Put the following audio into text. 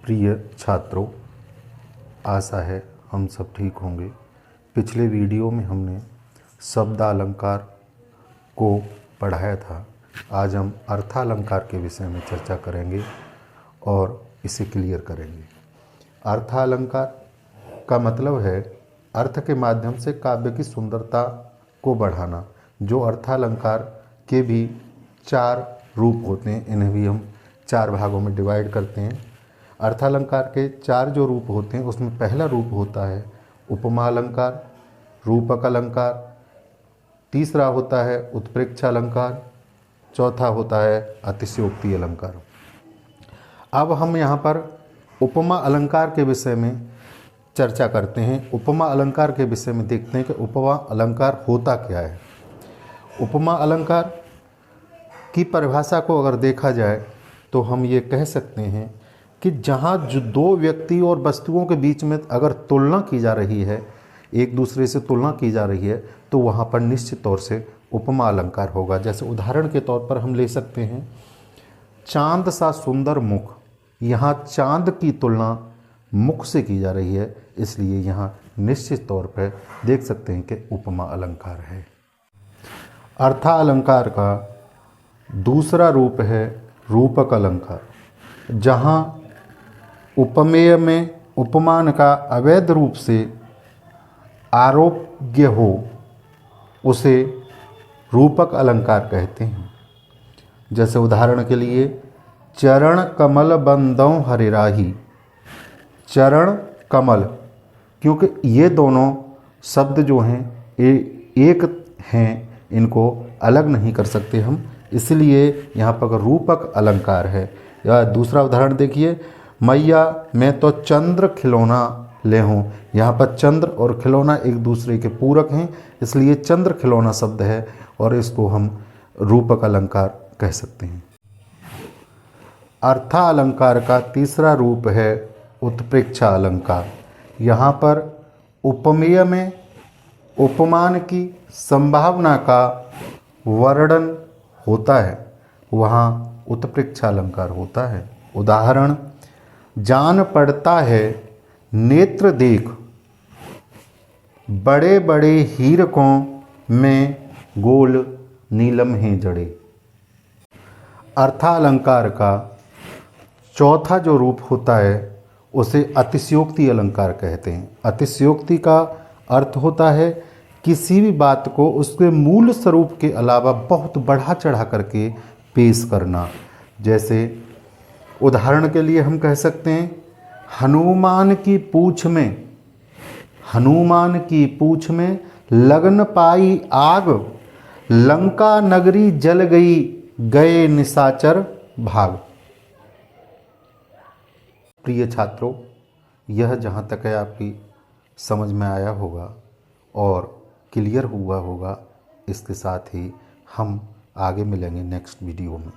प्रिय छात्रों, आशा है हम सब ठीक होंगे। पिछले वीडियो में हमने शब्दालंकार को पढ़ाया था। आज हम अर्थालंकार के विषय में चर्चा करेंगे और इसे क्लियर करेंगे। अर्थालंकार का मतलब है अर्थ के माध्यम से काव्य की सुंदरता को बढ़ाना। जो अर्थालंकार के भी 4 रूप होते हैं, इन्हें भी हम 4 भागों में डिवाइड करते हैं। अर्थालंकार के 4 जो रूप होते हैं उसमें पहला रूप होता है उपमा अलंकार, रूपक अलंकार, तीसरा होता है उत्प्रेक्षा अलंकार, चौथा होता है अतिशयोक्ति अलंकार। अब हम यहाँ पर उपमा अलंकार के विषय में चर्चा करते हैं। उपमा अलंकार के विषय में देखते हैं कि उपमा अलंकार होता क्या है। उपमा अलंकार की परिभाषा को अगर देखा जाए तो हम ये कह सकते हैं कि जहाँ जो 2 व्यक्ति और वस्तुओं के बीच में अगर तुलना की जा रही है, एक दूसरे से तुलना की जा रही है, तो वहाँ पर निश्चित तौर से उपमा अलंकार होगा। जैसे उदाहरण के तौर पर हम ले सकते हैं चांद सा सुंदर मुख। यहाँ चांद की तुलना मुख से की जा रही है, इसलिए यहाँ निश्चित तौर पर देख सकते हैं कि उपमा अलंकार है। अर्थालंकार का दूसरा रूप है रूपक अलंकार। जहाँ उपमेय में उपमान का अवैध रूप से आरोप्य हो, उसे रूपक अलंकार कहते हैं। जैसे उदाहरण के लिए चरण कमल बंदौ हरिराही। चरण कमल, क्योंकि ये दोनों शब्द जो हैं एक हैं, इनको अलग नहीं कर सकते हम, इसलिए यहाँ पर रूपक अलंकार है। या दूसरा उदाहरण देखिए, मैया मैं तो चंद्र खिलौना ले हूँ। यहाँ पर चंद्र और खिलौना एक दूसरे के पूरक हैं, इसलिए चंद्र खिलौना शब्द है और इसको हम रूपक अलंकार कह सकते हैं। अर्थालंकार का तीसरा रूप है उत्प्रेक्षा अलंकार। यहाँ पर उपमेय में उपमान की संभावना का वर्णन होता है, वहाँ उत्प्रेक्षा अलंकार होता है। उदाहरण जान पड़ता है नेत्र देख, बड़े बड़े हीरकों में गोल नीलम हैं जड़े। अर्थालंकार का चौथा जो रूप होता है उसे अतिशयोक्ति अलंकार कहते हैं। अतिशयोक्ति का अर्थ होता है किसी भी बात को उसके मूल स्वरूप के अलावा बहुत बढ़ा चढ़ा करके पेश करना। जैसे उदाहरण के लिए हम कह सकते हैं हनुमान की पूँछ में लगन पाई आग, लंका नगरी जल गई गए निशाचर भाग। प्रिय छात्रों, यह जहाँ तक है आपकी समझ में आया होगा और क्लियर हुआ होगा। इसके साथ ही हम आगे मिलेंगे नेक्स्ट वीडियो में।